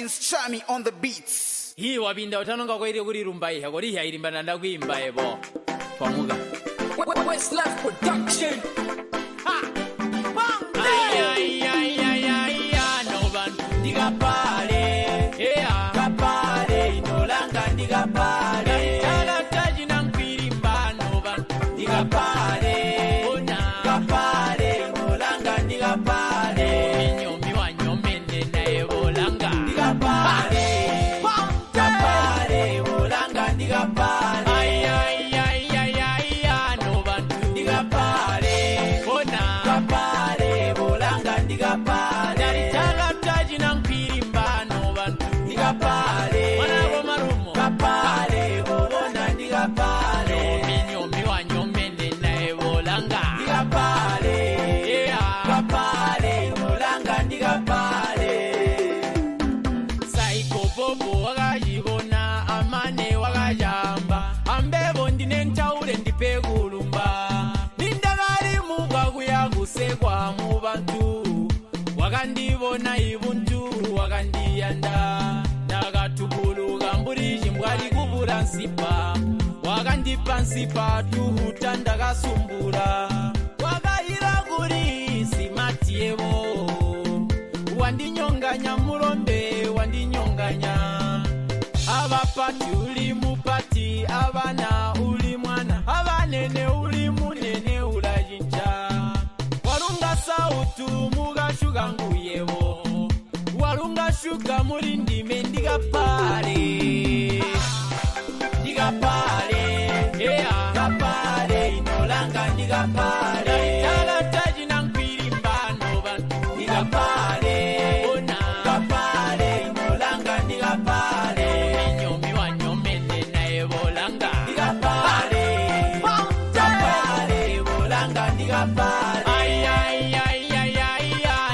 Prince Chami on the beats. Hii wabinda utanonga kwa ili kuri rumbai hako lihi hairimba nanda kuimba ebo Pamuga Westlife Production. Ha! Mpande! Ay, no bantu Diga pale Yeah Kapale Inolanga diga pale Tala taji na mpirimba no bantu Diga pale Ona Kapale Inolanga diga pale Nyomi wa nyomene na evolanga Diga pale Kapale Olanga diga pale Ay, no bantu Diga pale Ona Kapale Olanga diga pale Dari taga taji na mpirimba no bantu Diga pale Wana gomarumo Kapale Ona diga pale Nyomi wa nyomene na evolanga Diga pale Yeah Kapale Olanga diga pale Saiko bobo wakajibona amane wakajamba ambebo ndine ntaule ndipegulumba nindagari mugwa kuyagusekwa mu bantu wakandibona ibuntu wakandiyanda ndakatubuluka mbuliji mbwali kubula nsipa wakandipa nsipa tuhuta ndakasumbula wakahira kuli simatiyebo wandinyonganya mulombe wandinyonganya abapati uli mupati abana uli mwana abanene uli munene ulajinja walunga sautu mugashuga nguyebo walunga shuga muri ndime ndigapale yeah kapale inolanga ndigapale tala taji na mpirimba no bantu ndigapale ona kapale inolanga ndigapale nyomi wa nyomene na evolanga ndigapale kapale evolanga ndigapale ay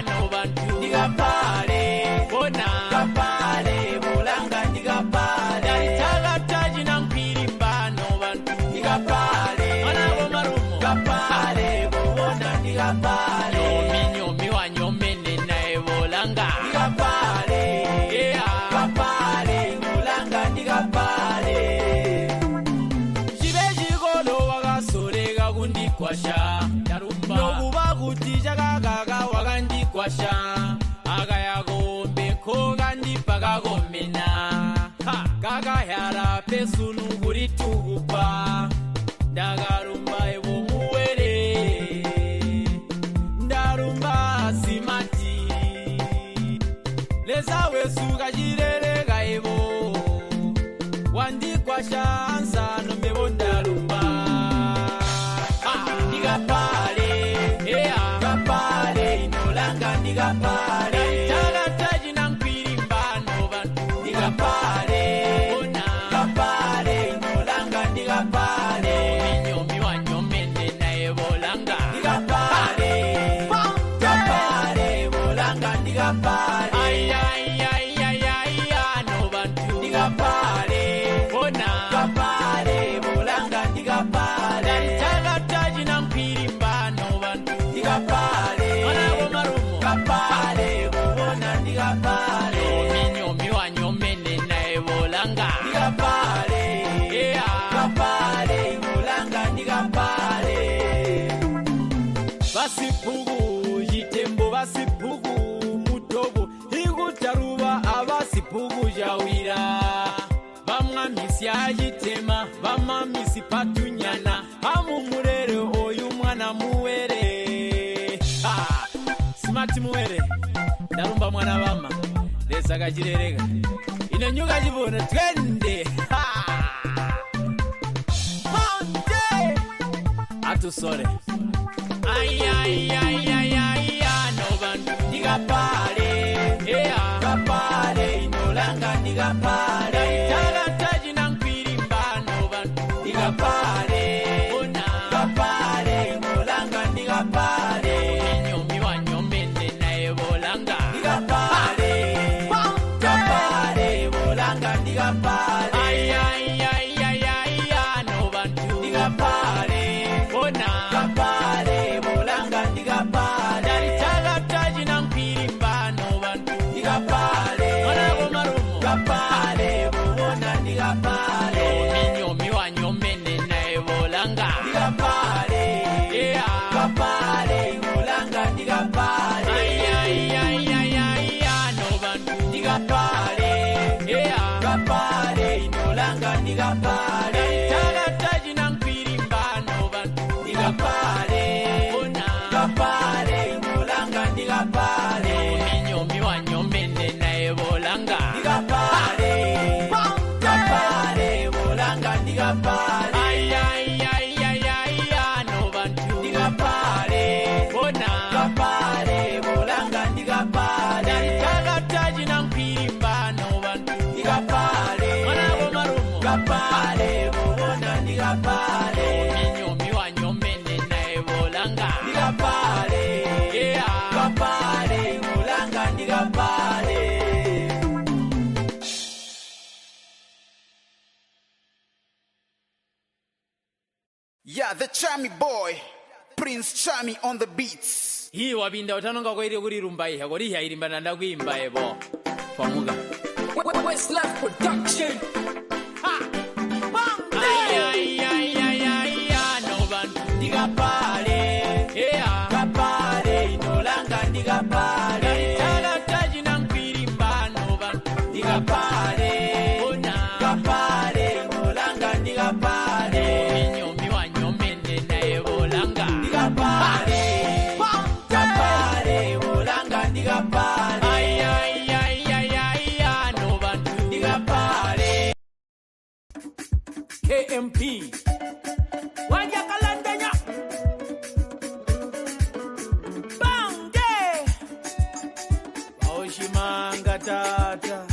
no bantu ndigapale ona kapale evolanga ndigapale tala taji na mpirimba no bantu ndigapale ona gomarumo kapale bona ndigapale nyomi wa nyomene na evolanga ndigapale yeah kapale evolanga ndigapale chibejigolo wakasoreka kundikwasha tarumba nokuba kuti chakagaga wakandikwasha akayagombe kokandipa kakomena kakayara pesunu kulitukupa ndakarumba evo muwere ndarumba simati leza wesuka chirereka evo wandikwasha ansano mbevo ndarumba ndigapale yeah kapale inolanga ndigapale tala taji na mpirimba no bantu ndigapale ona kapale inolanga ndigapale nyomi wa nyomene na evolanga ndigapale kapale evolanga ndigapale ay no bantu ndigapale ona kapale evolanga ndigapale tala taji na mpirimba no bantu ndigapale ona gomarumo kapale bona ndigapale nyomi wa nyomene na evolanga ndigapale yeah kapale evolanga ndigapale basipugu yitembo basipugu mutobo igutaruba abasipugu jawira bamwamisi ajitema bamamisi patunyana amumurere oyu mwana muwere smart muwere ndarumba mwana bama lesa kachirereka inonyuka chibona twende Mpande atusole ay no bantu ndigapale yeah kapale inolanga ndigapale tala taji na mpirimba no bantu ndigapale ona kapale inolanga ndigapale nyomi wa nyomene na evolanga ndigapale kapale evolanga ndigapale ay no bantu ndigapale ona kapale evolanga ndigapale tala taji na mpirimba no bantu ndigapale ona gomarumo ndigapale nyomi wanyomene naye bolanga ndigapale ndigapale bolanga ndigapale no bantu ndigapale ndigapale inolanga ndigapale tagataji nankwirimba no bantu ndigapale ndigapale inolanga ndigapale nyomi wanyomene naye bolanga ndigapale ndigapale bolanga ndigapale no bantu ndigapale ndigapale bolanga ndigapale tagataji nankwirimba no bantu ndigapale mwanabo marumo ndigapale bona ndigapale nyomi wanyomene naye bolanga ndigapale ndigapale bolanga ndigapale. Yeah, the Chami boy, Prince Chami on the beats. Hii wabinda utanonga kwa ili kuri rumbai hakori hii irimba nanda kuimba ebo famuga West Life Production. ha Mpande no bantu ndigapale ndigapale inolanga ndigapale tagataji nankwirimba no bantu ndigapale ndigapale inolanga ndigapale nyomi wanyomene naye bolanga ndigapale ndigapale bolanga ndigapale no bantu ndigapale KMP Wanya kalandanya Mpande Baushimanga tata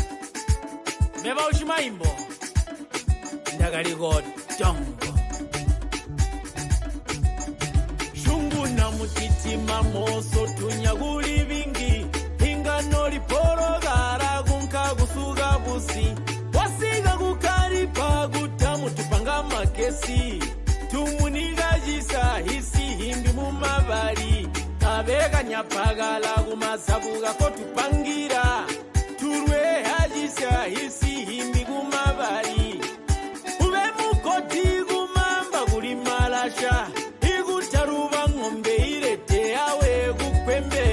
Meba ushimaimbo Ndagaligo dongo Shungu na mutitima moso tunyaguli bingi Ingano liporo gara gunka gusuga busi Wasiga gukaripa gutamu tupanga makesi Tumuniga jisa hisi himbi mumabari Abega nyapagala gumasabuga ko tupangira Turwe hajisa hisi himbi gumabari Ube mukoti gumamba guri malasha Igutaruba ngombe irete awe gukwembe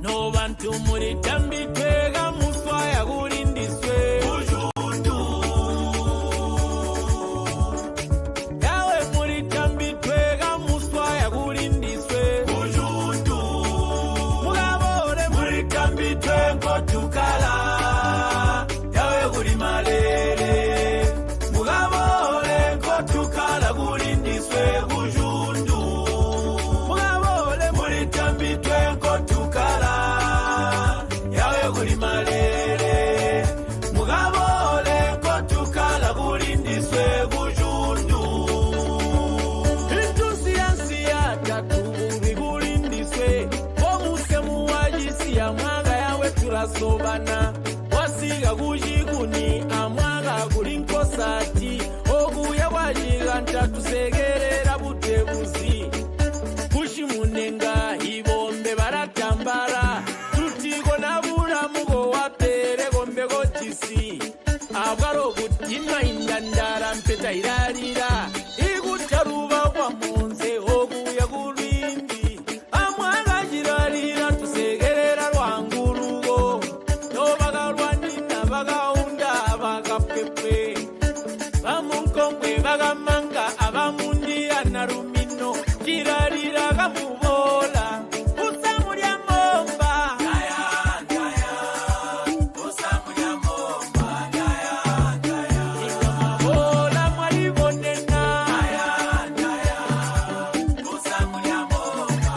No bantu muri tambi twega muswaya gurindiswe Bujundu Yawe muri tambi twega muswaya gurindiswe Bujundu Mugabore muri tambi twengo tukala Yawe guri malele Mugabore ngo tukala gurindiswe Bujundu Mugabore muri tambi twengo tukala Yawe guri malele Mugabore ngo tukala gurindiswe Bujundu Intusiansia tatuburi gurindiswe Omuse muwajisi ya mwanga yawe turasobana Wasiga gujiguni amwaga gulinkosati Oguya wajiga ntatusegerera butebuzi Kushimunenga ibombe baratambara Tutigo nabura mugo wapere gombe gotisi Abwaro gutima indandara mpeta irarira Igutaruba kwa munze oguya gurindi Amwaga jirarira tusegerera rwangurugo Nobaga rwanina bagaunda bagapepe Bamunkongwe bagamanga abamundi anarumino Jirarira gamubola Usamurya momba Usamurya momba Bola maribonena Usamurya momba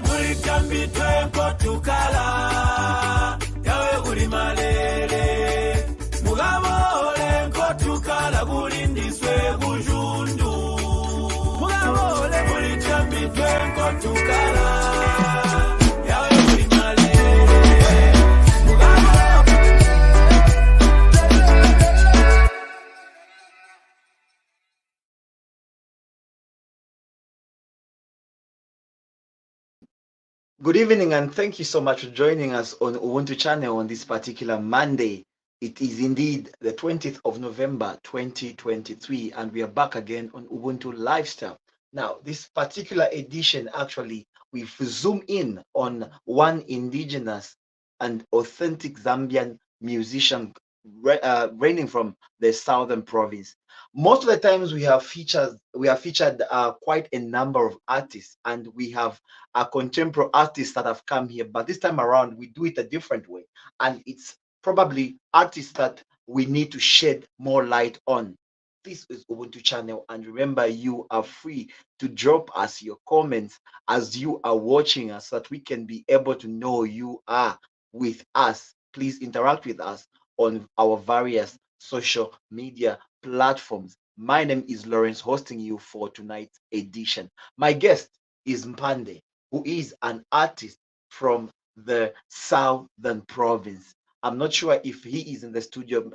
Muri kambi twengo tukala Yawe guri malele Mugabole ngo tukala gurindiswe Bujundu Mugabole muri kambi twengo tukala Yawe guri malele Mugabole Good evening, and thank you so much for joining us on Ubuntu channel on this particular Monday. It is indeed the 20th of November 2023, and we are back again on Ubuntu Lifestyle. Now, this particular edition, actually, we zoom in on one indigenous and authentic Zambian musician reigning from the southern province. Most of the times we have featured quite a number of artists, and we have contemporary artists that have come here, but this time around we do it a different way, and it's probably artists that we need to shed more light on. This is Ubuntu channel, and remember, you are free to drop us your comments as you are watching us so that we can be able to know you are with us. Please interact with us on our various social media platforms. My name is Lawrence, hosting you for tonight's edition. My guest is Mpande, who is an artist from the southern province. I'm not sure if he is in the studio,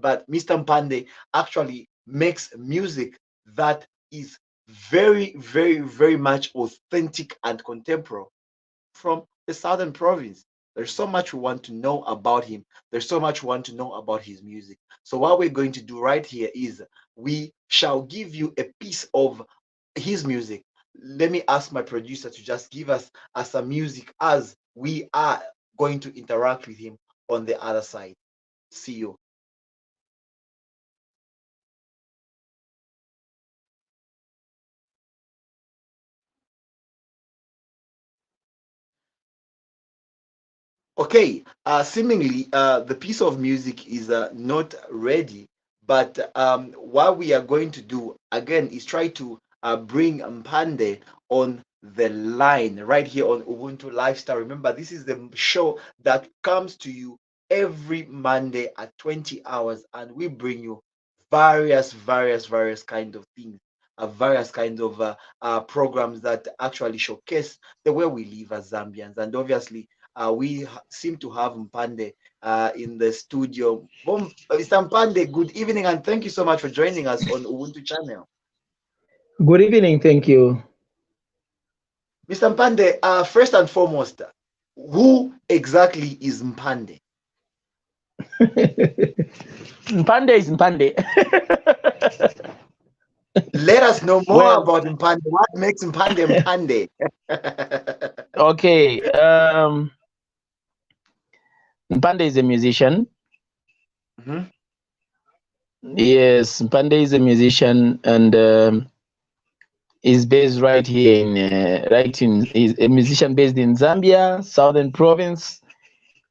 but Mr. Mpande actually makes music that is very, very, very much authentic and contemporary from the southern province. There's so much we want to know about him. There's so much we want to know about his music. So what we're going to do right here is we shall give you a piece of his music. Let me ask my producer to just give us some music as we are going to interact with him on the other side. See you. Okay, seemingly the piece of music is not ready, but what we are going to do again is try to bring Mpande on the line right here on Ubuntu Lifestyle. Remember, this is the show that comes to you every Monday at 20 hours, and we bring you various kind of things, various kind of programs that actually showcase the way we live as Zambians, and obviously we seem to have Mpande in the studio. Mr. Mpande, good evening, and thank you so much for joining us on Ubuntu channel. Good evening, thank you. Mr. Mpande, first and foremost, who exactly is Mpande? Mpande is Mpande. Let us know more Well, about Mpande. What makes Mpande Mpande? okay. Mpande is a musician. Mhm. Yes, Mpande is a musician, and is based right here he's a musician based in Zambia, Southern Province,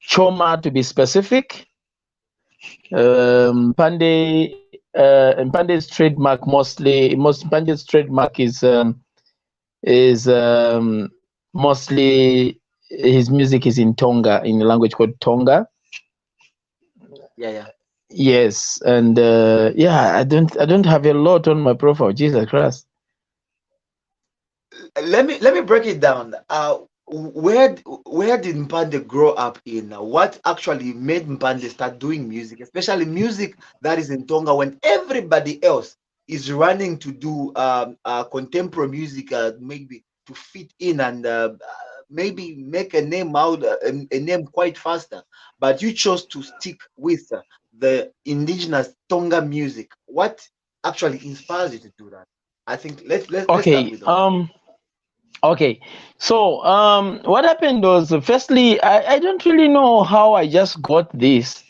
Choma to be specific. Mpande's trademark Mpande's trademark is mostly his music is in Tonga, in a language called Tonga. Yeah. Yes, and I don't have a lot on my profile. Jesus Christ. Let me break it down. Where did Mpande grow up in? What actually made Mpande start doing music, especially music that is in Tonga, when everybody else is running to do contemporary music, maybe to fit in and maybe make a name out, a name quite faster. But you chose to stick with the indigenous Tonga music. What actually inspires you to do that? I think let's start Okay. with that. Okay. So what happened was, firstly, I don't really know how I just got this,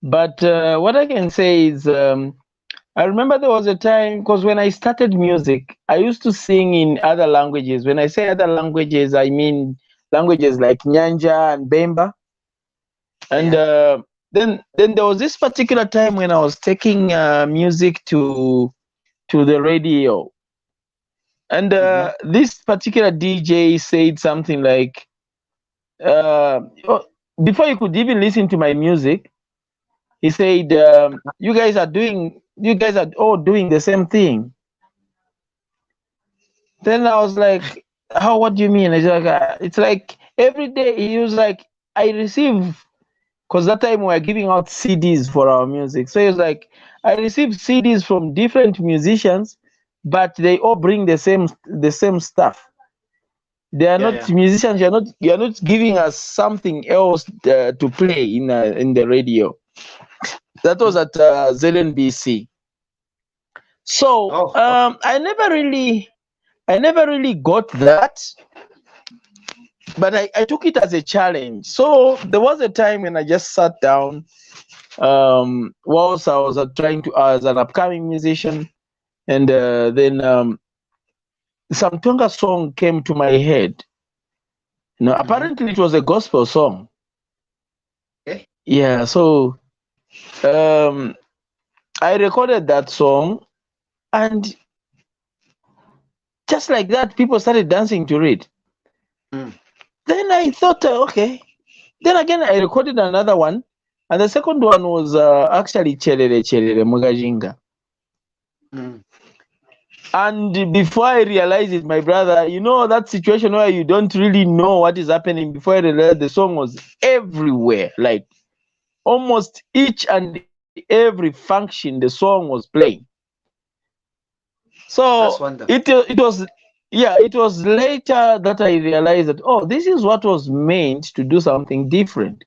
but what I can say is I remember there was a time, because when I started music, I used to sing in other languages. When I say other languages, I mean languages like Nyanja and Bemba. And Yeah. then there was this particular time when I was taking music to the radio, and Mhm. this particular DJ said something like, oh, before you could even listen to my music, he said, you guys are all doing the same thing." Then I was like, "How? What do you mean?" It's like every day." He was like, "I receive," because that time we were giving out CDs for our music. So he was like, "I receive CDs from different musicians, but they all bring the same stuff." They are Yeah, not yeah. musicians. You are not giving us something else to play in the radio. That was Mhm. at ZNBC. So Oh, okay. I never really got that, but I took it as a challenge. So there was a time when I just sat down, whilst I was trying to as an upcoming musician, and then some Tonga song came to my head. Mhm. Apparently it was a gospel song. Okay. Yeah, so um, I recorded that song, and just like that, people started dancing to it. Mm. Then I thought, okay. Then again, I recorded another one, and the second one was actually Cherere Cherere Mugajinga. Mm. And before I realized it, my brother, that situation where you don't really know what is happening. Before I realized, the song was everywhere, like almost each and every function the song was playing. So That's wonderful. it was, yeah, it was later that I realized that, oh, this is what was meant to do something different.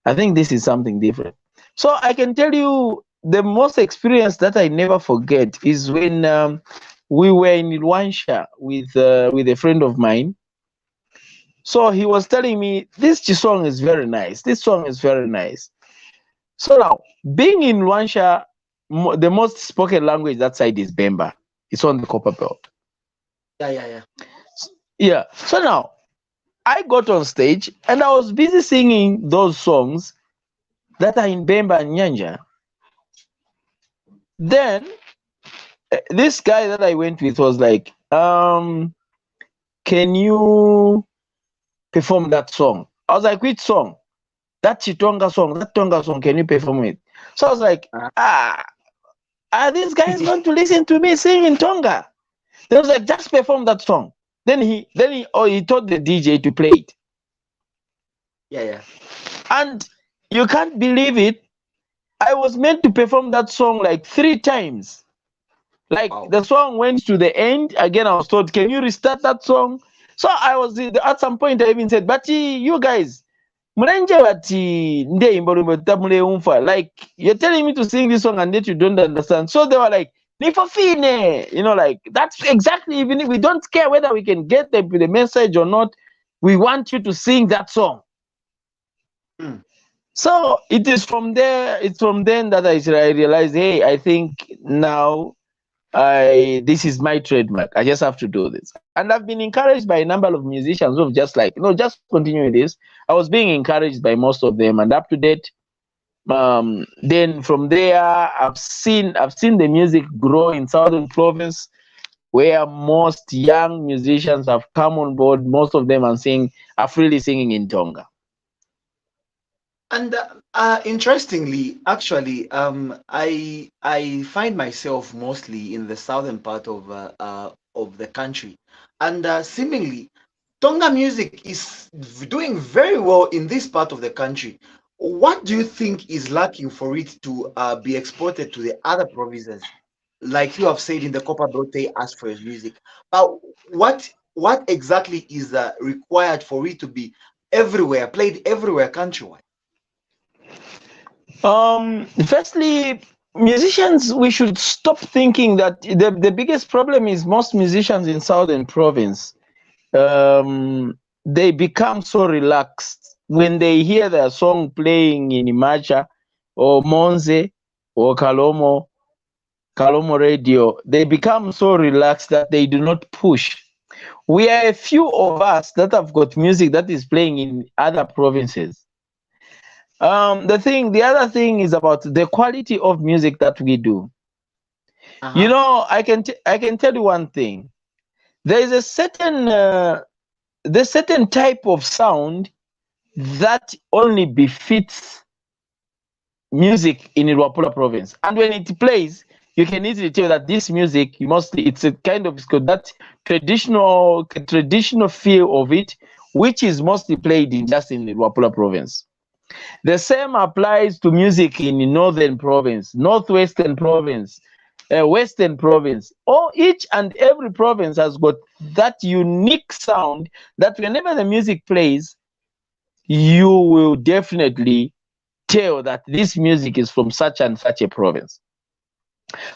I think this is something different. So I can tell you the most experience that I never forget is when we were in Luansha with a friend of mine. So he was telling me this song is very nice. This song is very nice. So now, being in Luansha, the most spoken language that side is Bemba. It's on the Copper Belt. Yeah, yeah, yeah. Yeah. So now I got on stage and I was busy singing those songs that are in Bemba and Nyanja. Then this guy that I went with was like, can you perform that song? I was like, which song? That Chitonga song, that Tonga song, can you perform it? So I was like, Uh, are these guys going to listen to me sing in Tonga? They was like, just perform that song. He told the DJ to play it. yeah, yeah. And you can't believe it. I was meant to perform that song like 3 times. Like Wow. the song went to the end. Again, I was told, can you restart that song? So I was at some point I even said, but you guys, mulenje bati nde imbo tabule umfa. Like you're telling me to sing this song and yet you don't understand. So they were like, Nifofine, like that's exactly, even if we don't care whether we can get the message or not, we want you to sing that song. Mm. So it is from there, it's from then that I realized, hey, I think now this is my trademark. I just have to do this. And I've been encouraged by a number of musicians who've just like, just continue with this. I was being encouraged by most of them and up to date. Then from there, I've seen the music grow in Southern Province, where most young musicians have come on board. Most of them are freely singing in Tonga. And interestingly, actually, I find myself mostly in the southern part of the country, and seemingly Tonga music is doing very well in this part of the country. What do you think is lacking for it to be exported to the other provinces? Like you have said in the Copper Belt, they ask for his music. But what exactly is required for it to be everywhere, played everywhere countrywide? Firstly, musicians, we should stop thinking that the biggest problem is most musicians in Southern Province. They become so relaxed when they hear their song playing in Imacha or Monze or Kalomo radio. They become so relaxed that they do not push. We are a few of us that have got music that is playing in other provinces. The other thing is about the quality of music that we do. Uh-huh. I can tell you one thing. There is a certain type of sound that only befits music in Luapula province, and when it plays, you can easily tell that this music it's a kind of, it's got that traditional feel of it, which is mostly played in just in the Luapula province. The same applies to music in the northern province, northwestern province, Western province. Each and every province has got that unique sound that whenever the music plays, you will definitely tell that this music is from such and such a province.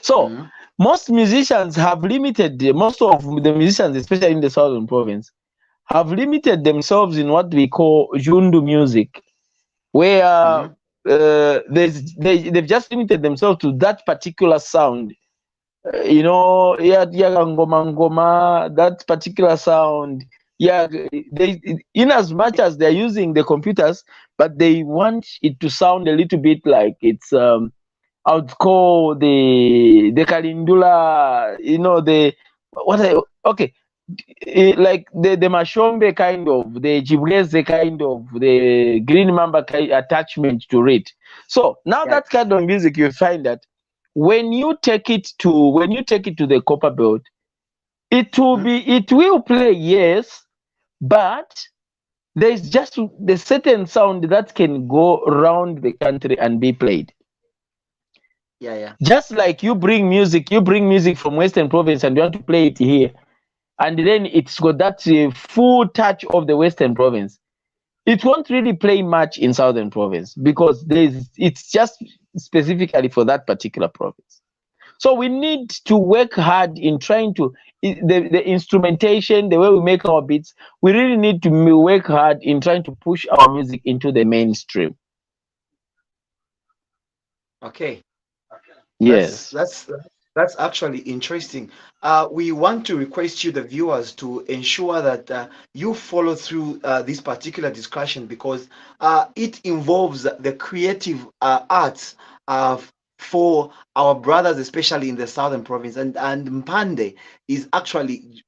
So most musicians have limited, most of the musicians, especially in the southern province, have limited themselves in what we call Jundu music, where they've just limited themselves to that particular sound. Ngoma ngoma, that particular sound. Yeah, they, in as much as they're using the computers, but they want it to sound a little bit like it's I would call the Kalindula, the what I okay, like the Mashombe kind of, the Jibreze kind of, the Green Mamba attachment to it. So now that kind of music, you find that when you take it to the copper belt, it will play, yes, but there's just the certain sound that can go around the country and be played. Just like you bring music from Western province and you want to play it here, and then it's got that full touch of the Western province. It won't really play much in Southern province because it's just specifically for that particular province. So we need to work hard in trying to the instrumentation, the way we make our beats. We really need to work hard in trying to push our music into the mainstream. Okay. Yes. That's actually interesting. We want to request you, the viewers, to ensure that you follow through this particular discussion because it involves the creative arts for our brothers, especially in the southern province. And Mpande is actually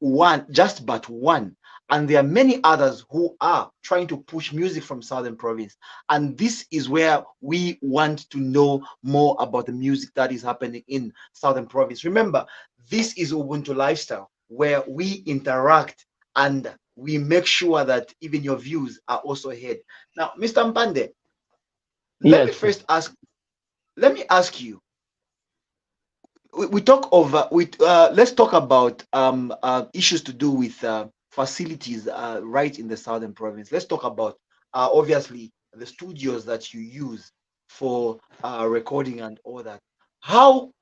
just but one. And there are many others who are trying to push music from southern province. And this is where we want to know more about the music that is happening in southern province. Remember, this is Ubuntu Lifestyle, where we interact and we make sure that even your views are also heard. Now, Mr. Mpande, let me ask you. Let's talk about issues to do with facilities right in the southern province. Let's talk about obviously the studios that you use for recording and all that. How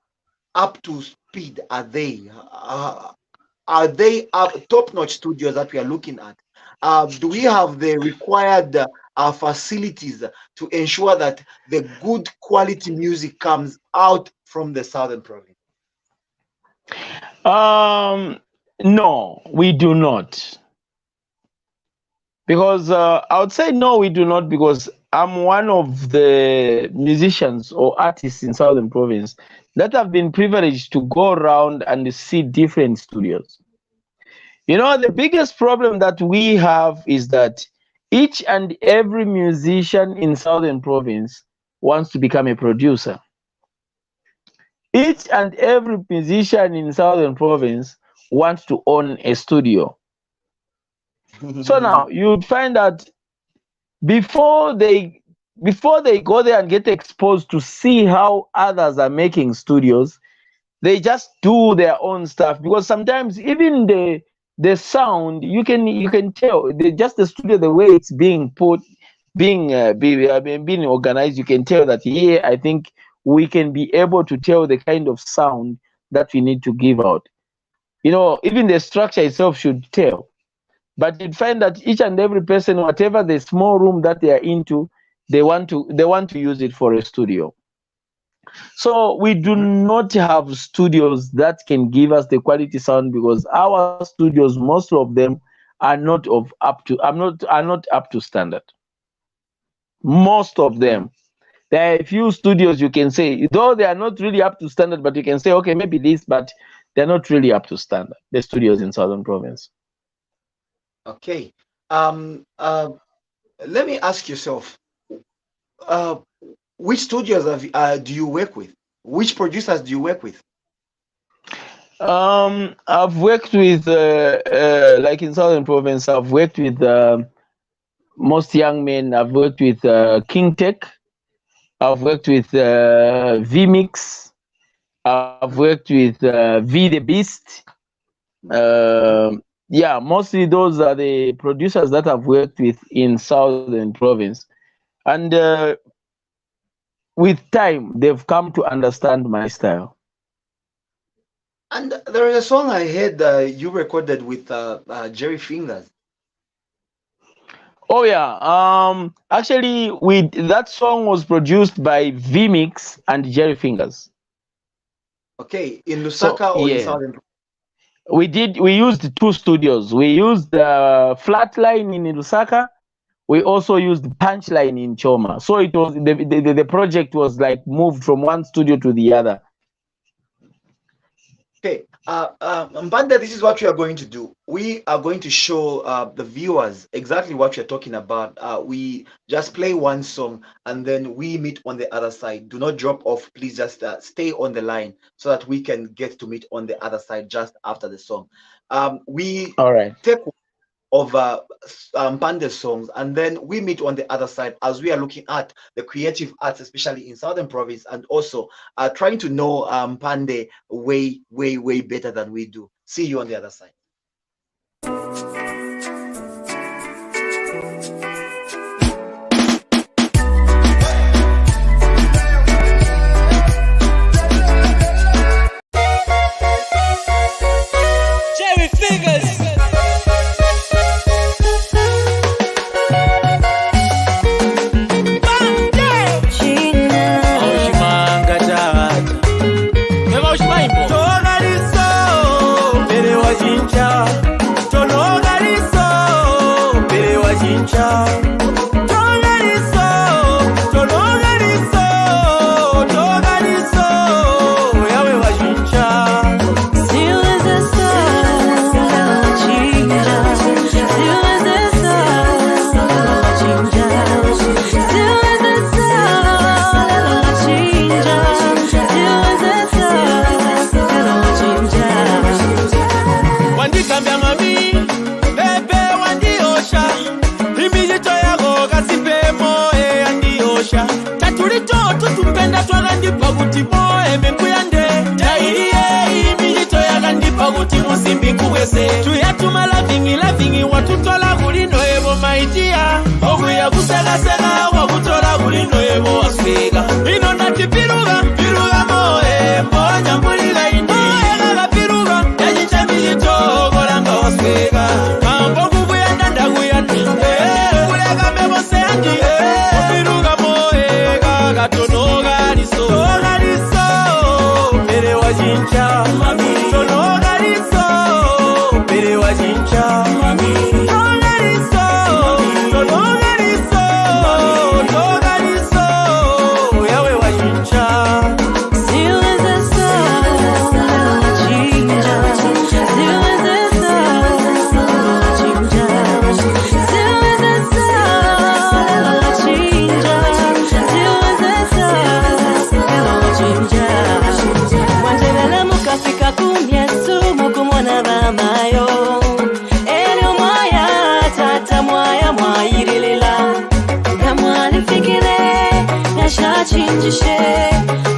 up to speed are they? Are they top-notch studios that we are looking at? Do we have the required facilities to ensure that the good quality music comes out from the southern province? No, we do not. Because I would say no, we do not, because I'm one of the musicians or artists in Southern Province that have been privileged to go around and see different studios. The biggest problem that we have is that each and every musician in Southern Province wants to become a producer. Each and every musician in Southern Province wants to own a studio. So now you'd find that before they go there and get exposed to see how others are making studios, they just do their own stuff, because sometimes even the sound, you can tell just the studio, the way it's being put, being organized, you can tell that here I think we can be able to tell the kind of sound that we need to give out. Even the structure itself should tell. But you'd find that each and every person, whatever the small room that they are into, they want to use it for a studio. So we do not have studios that can give us the quality sound, because our studios, most of them are not up to standard. Most of them. There are a few studios you can say, though they are not really up to standard, but you can say, okay, maybe this, but they're not really up to standard, the studios in Southern Province. Okay. Let me ask yourself, which studios do you work with? Which producers do you work with? I've worked with, like in Southern Province, I've worked with Most Young Men. I've worked with King Tech. I've worked with VMix. I've worked with V the Beast. Yeah, mostly those are the producers that I've worked with in Southern Province. And with time, they've come to understand my style. And there is a song I heard you recorded with Jerry Fingers. Oh yeah. Actually, that song was produced by Vmix and Jerry Fingers. Okay, in Lusaka or in Southern? We used 2 studios. We used Flatline in Lusaka. We also used Punchline in Choma. So it was the project was like moved from one studio to the other. Okay, Mpande, this is what we are going to do. We are going to show the viewers exactly what you're talking about. We just play one song and then we meet on the other side. Do not drop off. Please just stay on the line so that we can get to meet on the other side just after the song. We All right. take of Mpande's songs, and then we meet on the other side as we are looking at the creative arts, especially in Southern Province, and also trying to know Mpande way better than we do. See you on the other side. Jerry Fingers. Tumpenda twagandipa kuti moe mekuyande tairiye imilito yagandipa kuti musimbi kuwese tuyatuma lavingi watutola kulino ebo maitia okuya kusegasega wakutola kulino ebo waswega ino nati piruga moe mbonya mbulila indi gaga piruga yajincha milito golanga waswega mambo kukuyanda ndakuyanda kulega mebose andi piruga moe gaga tono chinjishe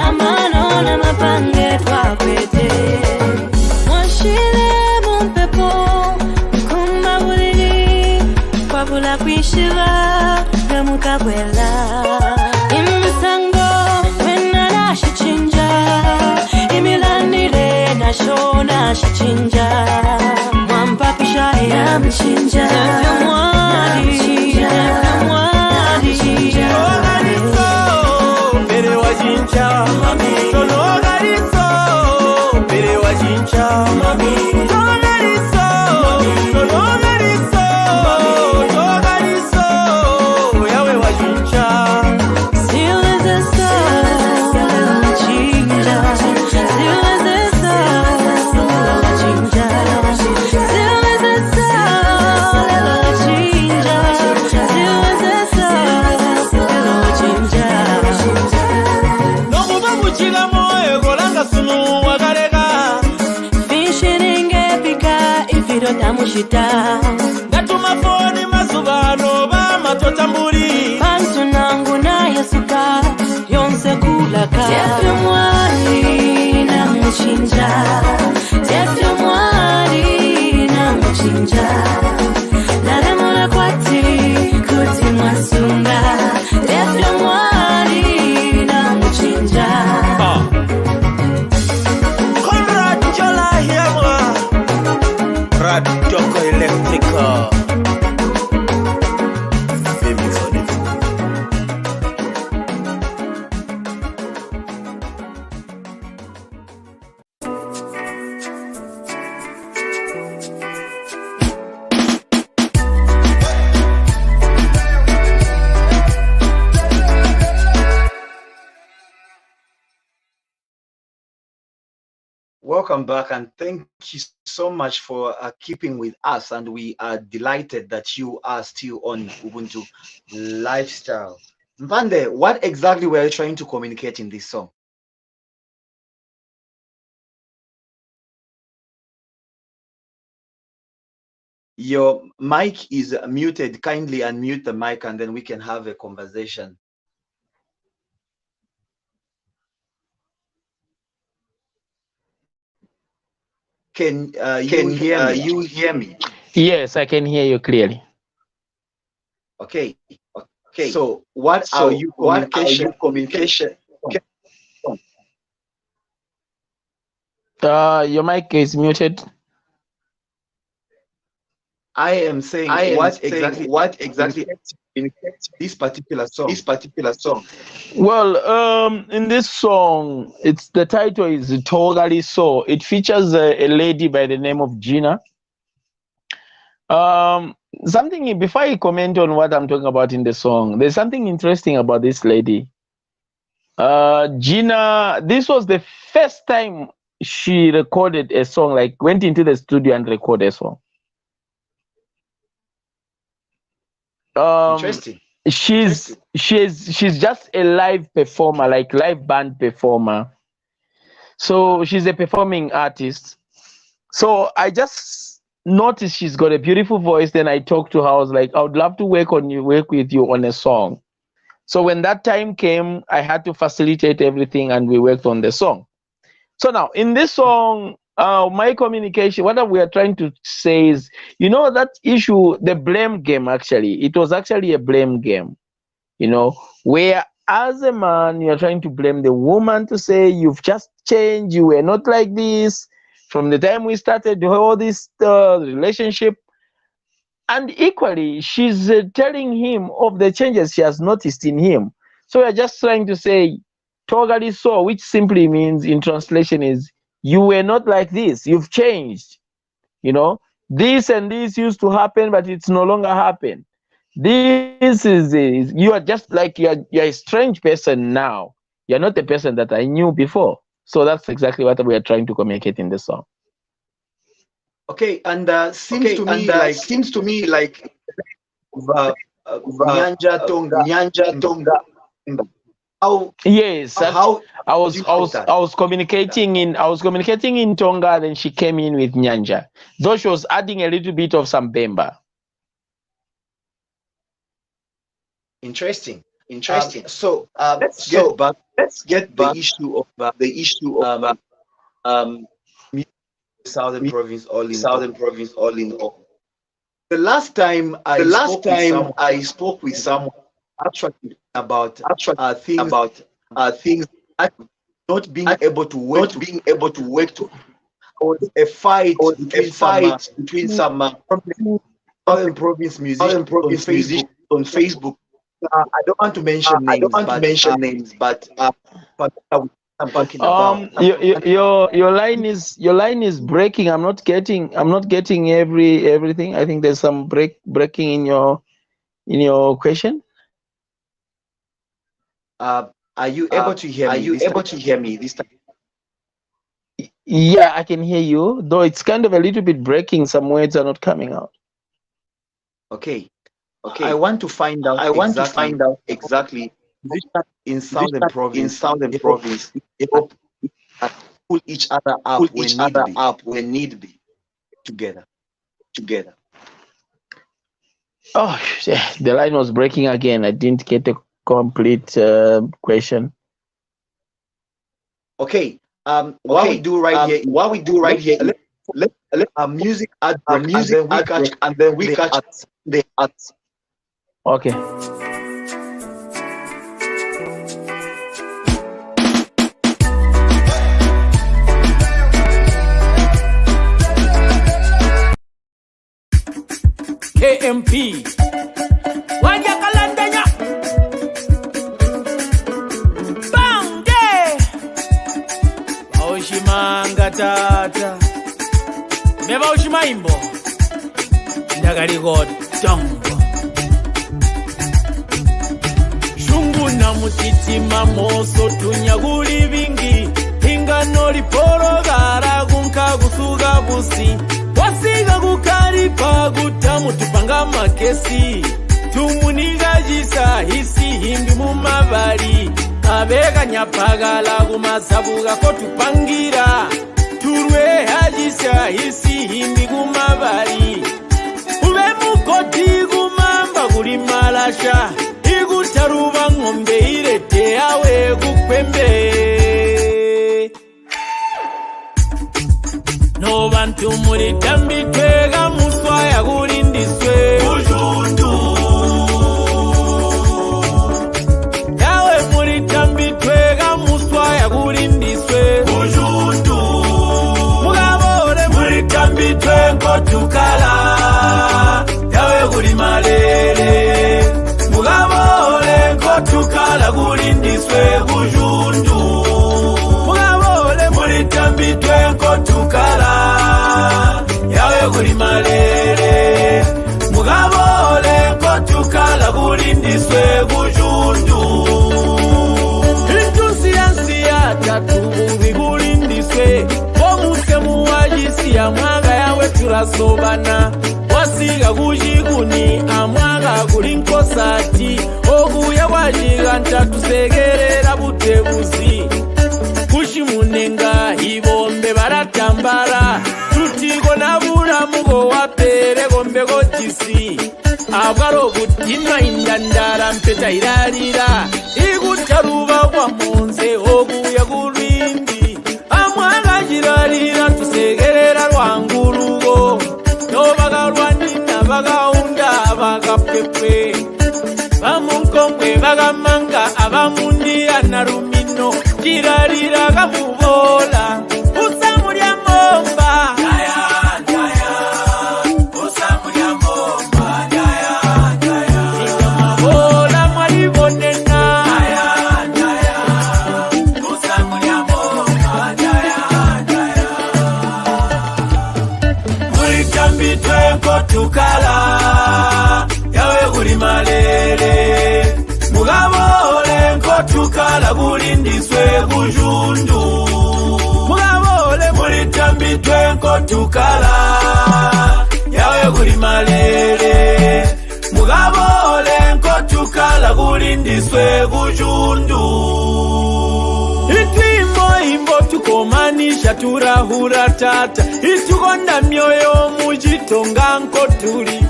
amano na mapange twakwete mwashile mumpepo kumabulili kwabula kwishiba gamukakwela imisango wena shichinja imilanire nashona shichinja mwampapisha ya mchinja mwari Wajincha, mami, tologariso, pere wajincha, mami, tologariso, tologariso, yawe wajincha. Still is the sun, wajincha. Still is the sun, wajincha. Still is the sun, wajincha. Still is the sun, wajincha. Chila moe golanga sunu wagarega Fishing epika ifiro tamushita Gatuma foni masubano ba matotamburi Pantu nangu na yasuka yonse kulaka Tepe mwali na namuchinja Jefya mwari namuchinja Nalemona kwati kuti mwasunga Jefya mwari namuchinja Conrad Jola Hiamwa Rad Joko Electrical Welcome back, and thank you so much for keeping with us. And we are delighted that you are still on Ubuntu Lifestyle. Mpande, what exactly were you trying to communicate in this song? Your mic is muted. Kindly unmute the mic, and then we can have a conversation. Can you hear me? Yes, I can hear you clearly. Okay. So what are you communication? Your mic is muted. I am saying what exactly this particular song? Well, in this song, the title is Totally So. It features a lady by the name of Gina. Something before I comment on what I'm talking about in the song, there's something interesting about this lady. Gina, this was the first time she recorded a song, like went into the studio and recorded a song. Interesting. She's just a live performer, like live band performer. So she's a performing artist. So I just noticed she's got a beautiful voice. Then I talked to her. I was like, I would love to work with you on a song. So when that time came, I had to facilitate everything, and we worked on the song. So now in this song, my communication, what we are trying to say is, that issue, the blame game, actually, it was actually a blame game, where as a man, you're trying to blame the woman to say, you've just changed, you were not like this from the time we started all this relationship. And equally, she's telling him of the changes she has noticed in him. So we're just trying to say, totally so, which simply means in translation is, you were not like this, you've changed. This and this used to happen, but it's no longer happen. This is you are just like you're a strange person now. You're not the person that I knew before. So that's exactly what we are trying to communicate in the song. Okay, and seems to me like Nyanja Tonga. Yes, I was communicating in Tonga, then she came in with Nyanja, though she was adding a little bit of some Bemba. Interesting. So let's get back the issue of Southern Province all in all. The last time I spoke with someone actually about things not being able to work to a fight between some Southern Province musicians on Facebook. I don't want to mention names, but I'm talking about. Your line is breaking. I'm not getting everything. I think there's some breaking in your question. Are you able to hear me? This time? Yeah, I can hear you, though it's kind of a little bit breaking. Some words are not coming out. Okay. I want to find out exactly in Southern Province pull each other up when need be together. Oh, the line was breaking again. I didn't get a complete question. Okay. What we do right here, let music add and then we catch the ads. Okay. KMP Wajakalandanya Bange Baushimanga tata Meba ushimaimbo Ndagali god Dongo Shungu na mutitima moso tunyaguli vingi Ingano liporo gara gunka gusuga busi Wasiga gukaripa gutamu tupanga makesi Tumuniga jisa hisi himbi mumabari Abega nyapagala gumasabuga ko tupangira Turwe hajisa hisi himbi gumabari Ube mukoti gumamba guri malasha Igutaruba ngombe irete yawe gukwembe No bantu muri tambi twega muswaya gurindiswe Bujundu Yawe muri tambi twega muswaya gurindiswe Bujundu Mugabore muri tambi twengo tukala Yawe guri malere Mugabore ngo tukala gurindiswe Bujundu Mugabore muri tambi twengo tukala Yawe guri malere Mugabole ko tukala gurindiswe Bujundu Intusiansia tatu gurindiswe Omutemu wajisia mwaga yawe turasobana Wasiga gujiguni amwaga gulinkosati Oguya wajiga ntatusegerera butebuzi Kushimunenga ibombe baratambara Tutigo nabura mugo wapere gombe gotisi Abwaro gutima indandara mpeta irarira Igutaruba kwa munze oguya gurindi Amwaga jirarira tusegerera rwangurugo Nobaga rwanina bagaunda bagapepe Bamunkongwe bagamanga abamundia narumino Jirarira gamubola Usamurya momba Jaya, jaya Usamurya momba Jaya, jaya Ikamabola maribonena Jaya, jaya Usamurya momba Jaya, jaya Muri tambi twenko tukala Yawe guri malere Mugabole nko tukala gurindiswe Bujundu Mugabole muri tambi twenko tukala Yawe guri malere Mugabole nko tukala gurindiswe Bujundu Itwimo imbo tukomanisha turahura tata Itugonda myoyo mujitonga nko turi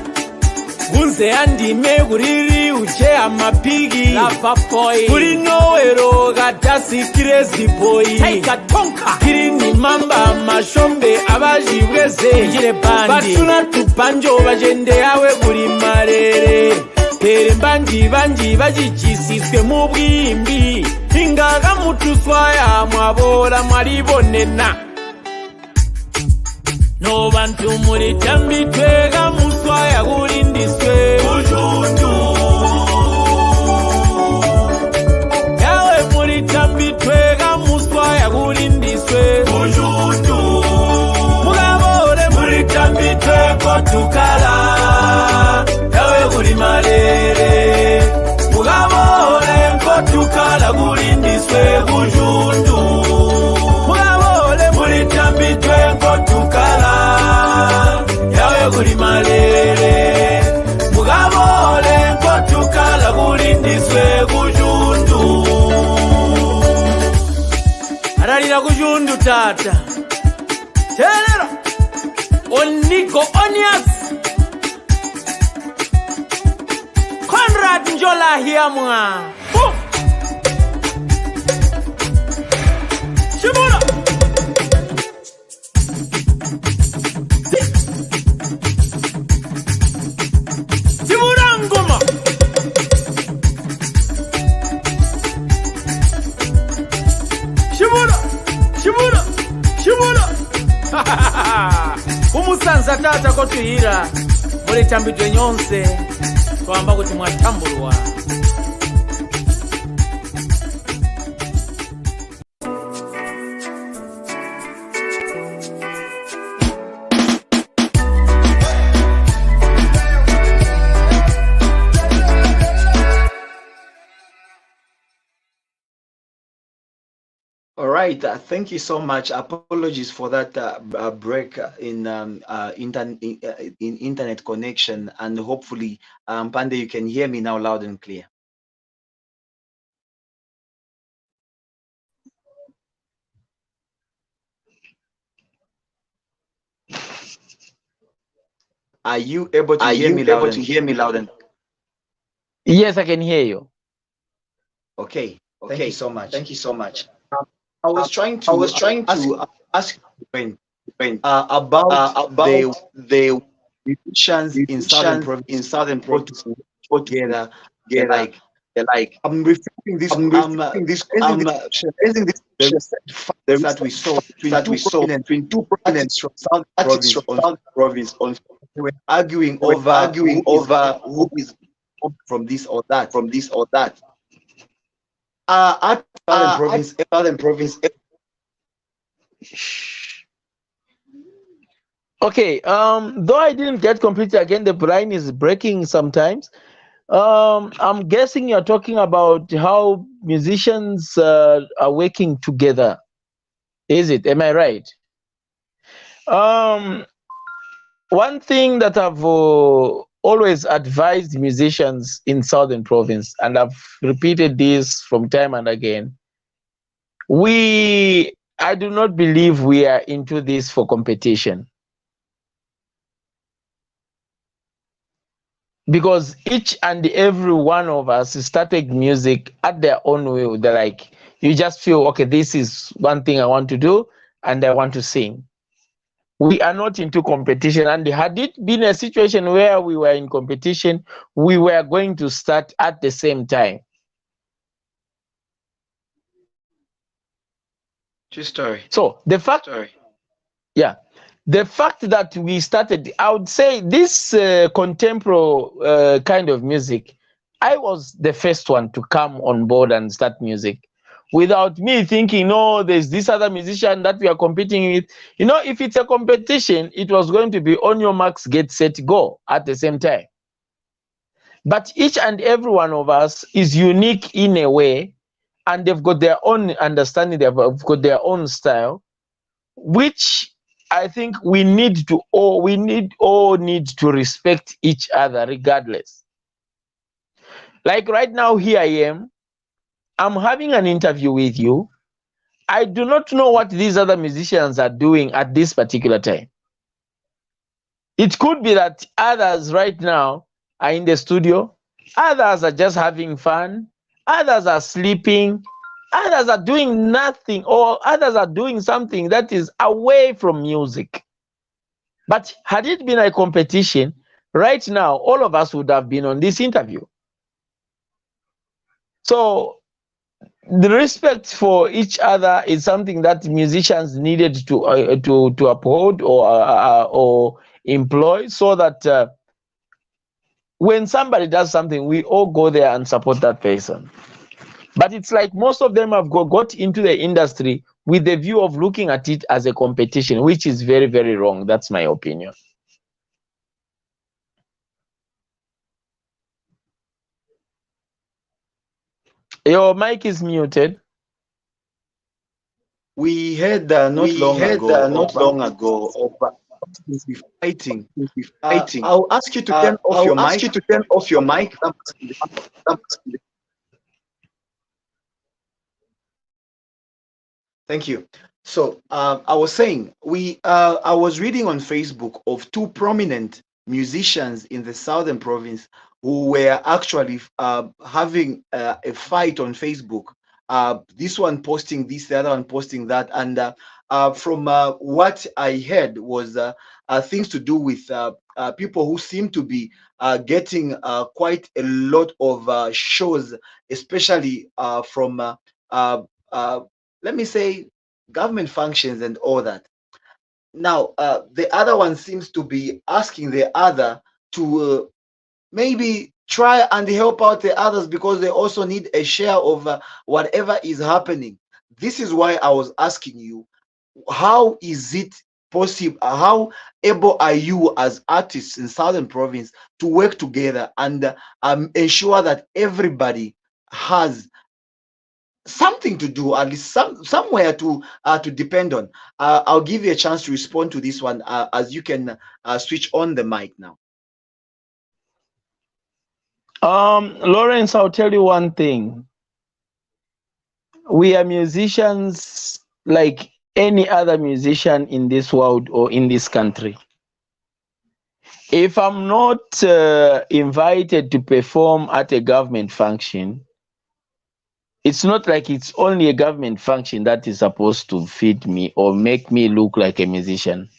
Gunze andime guriri uje amapigi Lava boy Guri nowero gatasi crazy boy Taika tonka Kiri ni mamba mashombe abajibweze Ijire bandi Batuna tupanjo bajende yawe guri marere Tere mbanji banji bajichisiswe mu bwimbi Ingaga mutuswaya mwabora mwaribonena No bantu muri tambi twega muswaya gurindiswe Bujundu Yawe muri tambi twega muswaya gurindiswe Bujundu Mugabore muri tambi twego tukala Yawe guri malere Mugabore nko tukala gurindiswe Bujundu Mugabore muri tambi twego tukala Yawe guri malere Mugabole nko tukala gurindiswe Bujundu Ararira Bujundu tata Telera Oniko Onias Conrad Njola hiamwa Shimura ko tuyira muletambidwe nyonse twamba kuti mwatambulwa. All right, thank you so much. Apologies for that break in internet connection, and hopefully, Mpande, you can hear me now loud and clear. Are you able to hear me loud and Yes, I can hear you. Okay. Thank you so much. Thank you so much. I was trying to ask when about the musicians in southern province together. Like I'm referring this raising this that we saw between two prominent from southern province on they were arguing over who is from this or that at southern province. Okay, though I didn't get completely, again the line is breaking sometimes. I'm guessing you're talking about how musicians are working together. Is it? Am I right? One thing that I've always advised musicians in Southern Province, and I've repeated this from time and again, I do not believe we are into this for competition. Because each and every one of us started music at their own way. They're like, you just feel, okay, this is one thing I want to do, and I want to sing. We are not into competition. And had it been a situation where we were in competition, we were going to start at the same time. True story. So the fact, yeah, the fact that we started, I would say this contemporary kind of music, I was the first one to come on board and start music without me thinking, no, there's this other musician that we are competing with. You know, if it's a competition, it was going to be on your marks, get set, go at the same time. But each and every one of us is unique in a way, and they've got their own understanding, they've got their own style, which I think we all need to respect each other regardless. Like right now, here I am, I'm having an interview with you. I do not know what these other musicians are doing at this particular time. It could be that others right now are in the studio, others are just having fun, others are sleeping, others are doing nothing, or others are doing something that is away from music. But had it been a competition, right now, all of us would have been on this interview. So the respect for each other is something that musicians needed to uphold or employ, so that when somebody does something, we all go there and support that person. But it's like most of them have got into the industry with the view of looking at it as a competition, which is very, very wrong. That's my opinion. Your mic is muted. We heard not long ago fighting. I'll ask you to turn off your mic. Thank you. So I was saying, I was reading on Facebook of two prominent musicians in the southern province who were actually having a fight on Facebook. This one posting this, the other one posting that, and from what I heard was things to do with people who seem to be getting quite a lot of shows, especially from let me say government functions and all that. Now, the other one seems to be asking the other to maybe try and help out the others because they also need a share of whatever is happening. This is why I was asking you, how is it possible? How able are you as artists in Southern Province to work together and ensure that everybody has something to do, at least somewhere to depend on? I'll give you a chance to respond to this one as you can switch on the mic now. Lawrence, I'll tell you one thing. We are musicians like any other musician in this world or in this country. If I'm not invited to perform at a government function, it's not like it's only a government function that is supposed to feed me or make me look like a musician.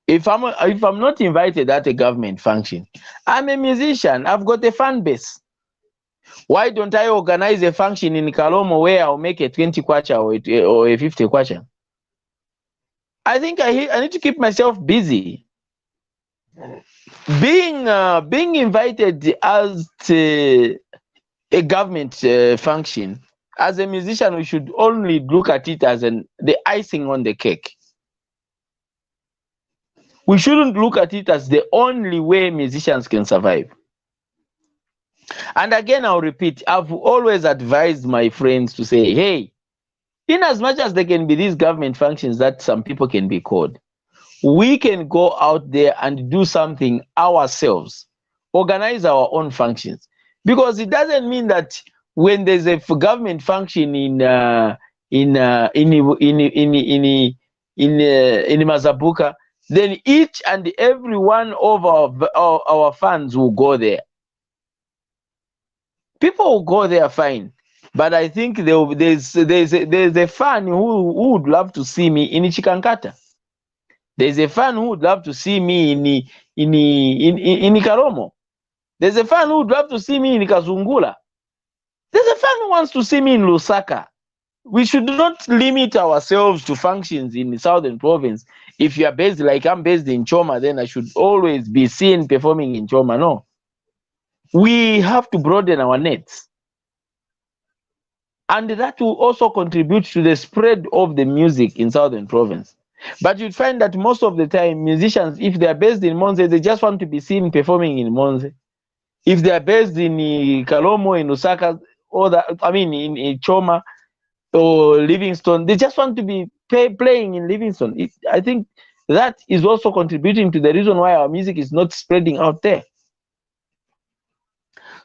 If I'm not invited at a government function, I'm a musician. I've got a fan base. Why don't I organize a function in Kalomo where I'll make a 20 kwacha or a 50 kwacha? I think I need to keep myself busy. Being invited as a government function, as a musician, we should only look at it as the icing on the cake. We shouldn't look at it as the only way musicians can survive. And again, I'll repeat, I've always advised my friends to say, hey, in as much as there can be these government functions that some people can be called, we can go out there and do something ourselves, organize our own functions. Because it doesn't mean that when there's a government function in Mazabuka, then each and every one of our fans will go there. People will go there fine, but I think there's a fan who would love to see me in Chikankata. There's a fan who would love to see me in Karomo. There's a fan who would love to see me in Kazungula. There's a fan who wants to see me in Lusaka. We should not limit ourselves to functions in the Southern Province. If you are based, like I'm based in Choma, then I should always be seen performing in Choma. No. We have to broaden our nets. And that will also contribute to the spread of the music in Southern Province. But you'd find that most of the time, musicians, if they are based in Monze, they just want to be seen performing in Monze. If they are based in Kalomo, in Osaka, in Choma or Livingston, they just want to be playing in Livingston. I think that is also contributing to the reason why our music is not spreading out there.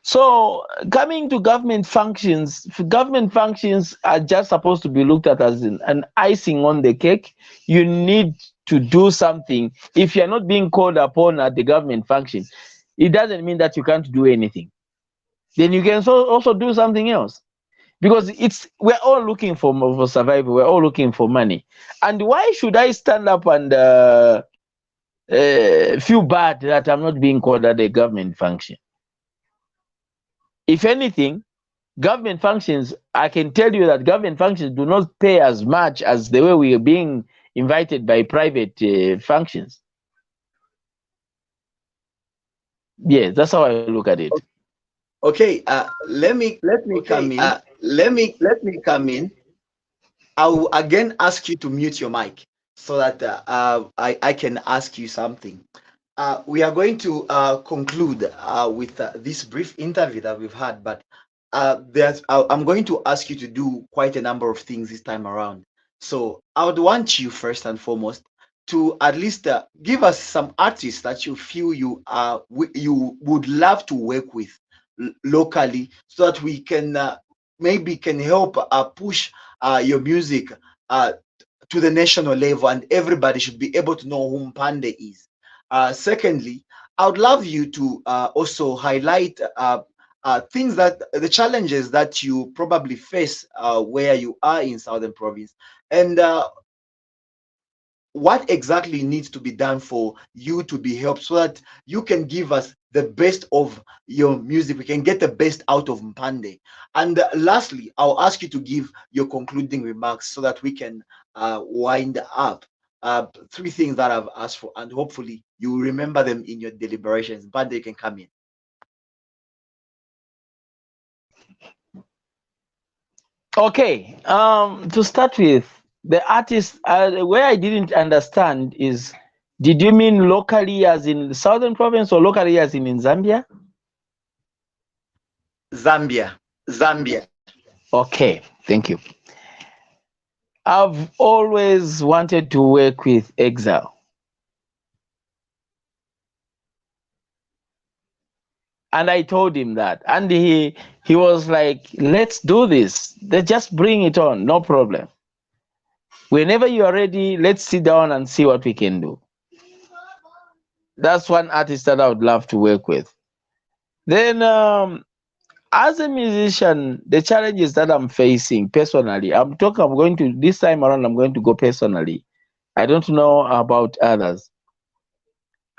So coming to government functions are just supposed to be looked at as an icing on the cake. You need to do something. If you're not being called upon at the government function, it doesn't mean that you can't do anything. Then you can also do something else. Because we're all looking for survival, we're all looking for money. And why should I stand up and feel bad that I'm not being called at a government function? If anything, government functions, I can tell you that government functions do not pay as much as the way we are being invited by private functions. Yeah, that's how I look at it. Okay, let me come in. Let me come in. I will again ask you to mute your mic so that I can ask you something. We are going to conclude with this brief interview that we've had, but I'm going to ask you to do quite a number of things this time around. So I would want you first and foremost to at least give us some artists that you feel you would love to work with locally, so that we can maybe can help push your music to the national level, and everybody should be able to know who Mpande is. Secondly, I would love you to also highlight things the challenges that you probably face where you are in Southern Province, and what exactly needs to be done for you to be helped, so that you can give us the best of your music. We can get the best out of Mpande. And lastly, I'll ask you to give your concluding remarks so that we can wind up, 3 things that I've asked for, and hopefully you remember them in your deliberations. Mpande, you can come in. Okay, to start with, the artist, where I didn't understand is, did you mean locally as in the Southern Province or locally as in Zambia? Zambia. Okay, thank you. I've always wanted to work with Exile. And I told him that. And he was like, let's do this. Let's just bring it on, no problem. Whenever you are ready, let's sit down and see what we can do. That's one artist that I would love to work with. Then, as a musician, the challenges that I'm facing personally, this time around, I'm going to go personally. I don't know about others.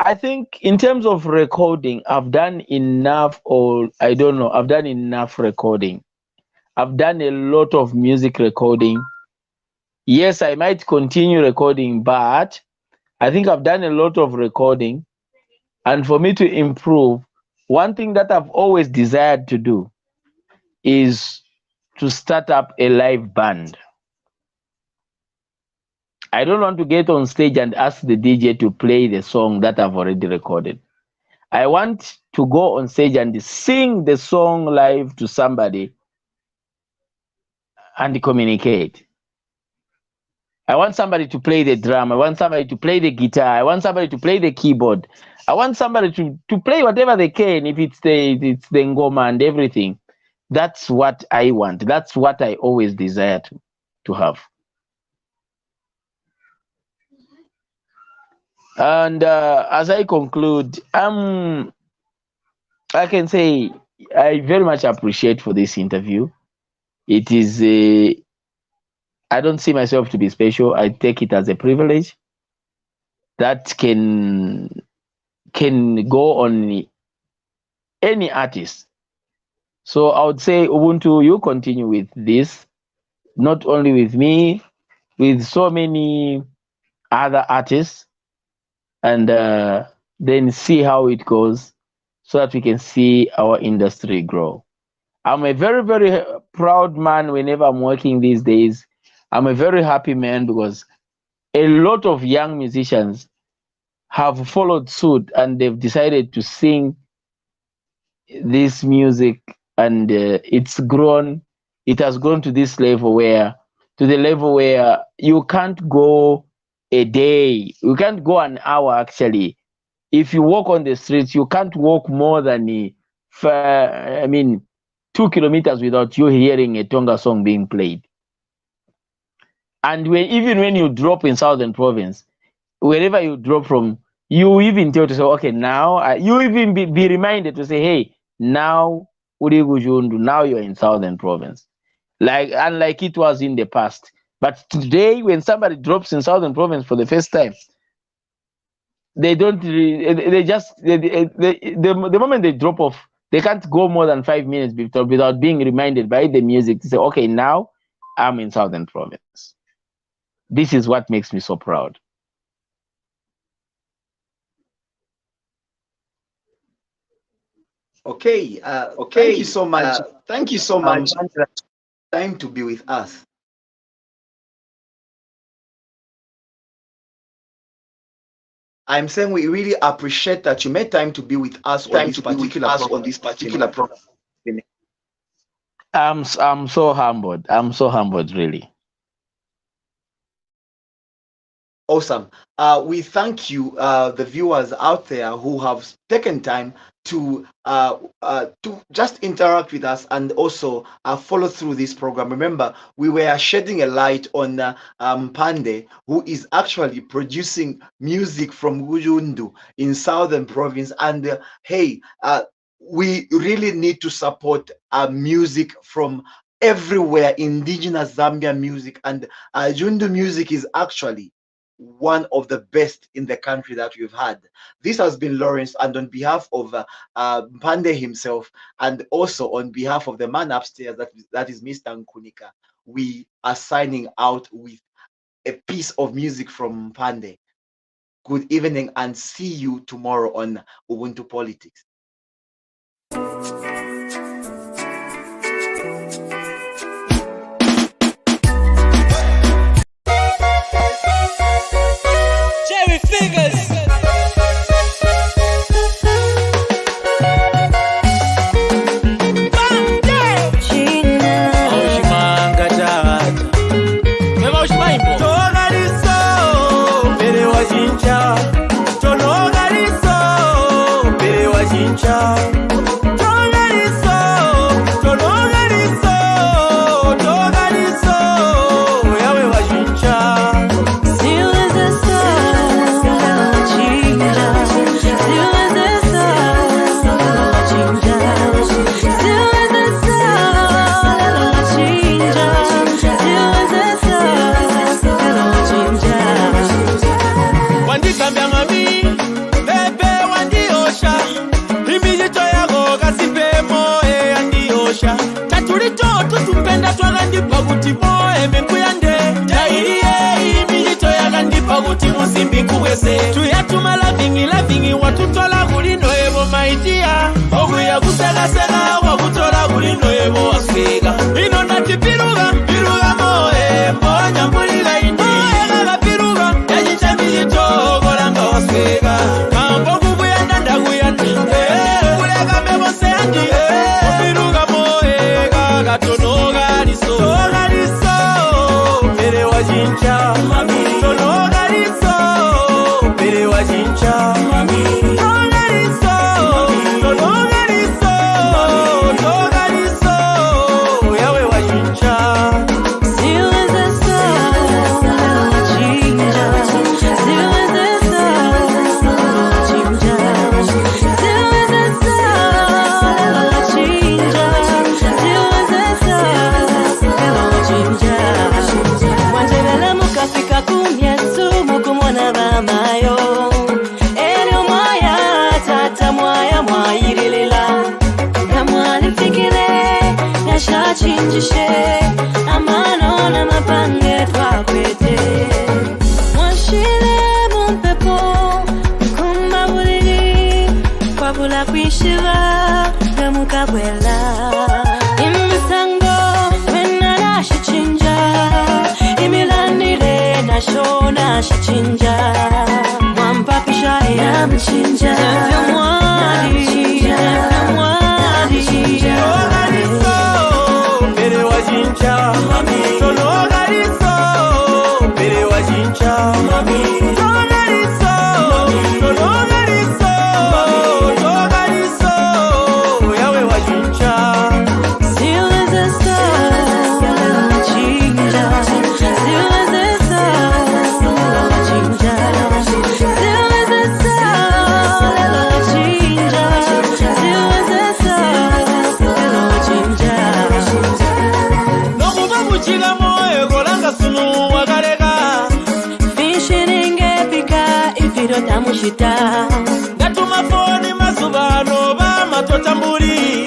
I think in terms of recording, I've done enough, or I don't know, I've done enough recording. I've done a lot of music recording. Yes, I might continue recording, but I think I've done a lot of recording. And for me to improve, one thing that I've always desired to do is to start up a live band. I don't want to get on stage and ask the DJ to play the song that I've already recorded. I want to go on stage and sing the song live to somebody and communicate. I want somebody to play the drum. I want somebody to play the guitar. I want somebody to play the keyboard. I want somebody to play whatever they can, if it's the ngoma and everything. That's what I want. That's what I always desire to have. And as I conclude, I can say I very much appreciate for this interview. It is I don't see myself to be special. I take it as a privilege that can go on any artist. So I would say, Ubuntu, you continue with this, not only with me, with so many other artists, and then see how it goes so that we can see our industry grow. I'm a very, very proud man whenever I'm working these days. I'm a very happy man because a lot of young musicians have followed suit and they've decided to sing this music, and it's grown. It has grown to this level to the level where you can't go a day, you can't go an hour actually. If you walk on the streets, you can't walk more than 2 kilometers without you hearing a Tonga song being played. And even when you drop in Southern Province, wherever you drop from, you even tell to say, okay, now you even be reminded to say, hey, now now you're in Southern Province. Like, unlike it was in the past. But today, when somebody drops in Southern Province for the first time, they don't they just the moment they drop off, they can't go more than 5 minutes without being reminded by the music to say, okay, now I'm in Southern Province. This is what makes me so proud. Okay, thank you so much. Thank you so much. Time to be with us. I'm saying we really appreciate that you made time to be with us on this particular program. I'm so humbled. I'm so humbled, really. Awesome. We thank you, the viewers out there who have taken time to just interact with us and also follow through this program. Remember, we were shedding a light on Mpande, who is actually producing music from Gujundu in Southern Province. And hey, we really need to support music from everywhere, indigenous Zambian music. And Jundu music is actually one of the best in the country that we've had. This has been Lawrence, and on behalf of Mpande himself, and also on behalf of the man upstairs, that is Mr. Nkunika, we are signing out with a piece of music from Mpande. Good evening and see you tomorrow on Ubuntu Politics. Jerry Fingers. Tumpenda twagandipa kuti moe mekuyande tairiye imilito yagandipa kuti musimbi kuwese tuyatuma lavingi watutola kulino ebo maitia okuya kusegasega wakutola kulino ebo wasega ino nati piruga moe mbonya mbuliga indi gaga piruga yajicha milito golanga wasega kambo kubuyanda ndaguyanda kulega mebose andi piruga moe gaga tono amano na mapange twakwete mwashile mumpepo kumba buliri kwabula kwishiva gamukabwela imisango wena nashichinja imilanire nasho nashichinja mwampapisha ya mchinja mwari wajincha sonogariso mbere wajincha sonogariso yawe wajincha siweze sasa wajincha siweze sasa wajincha siweze sasa wajincha siweze sasa wajincha Chiga moyo golanga sunu wagarega Fishiringe pika ifiro tamushita Gatuma foni mazubano ba matotamburi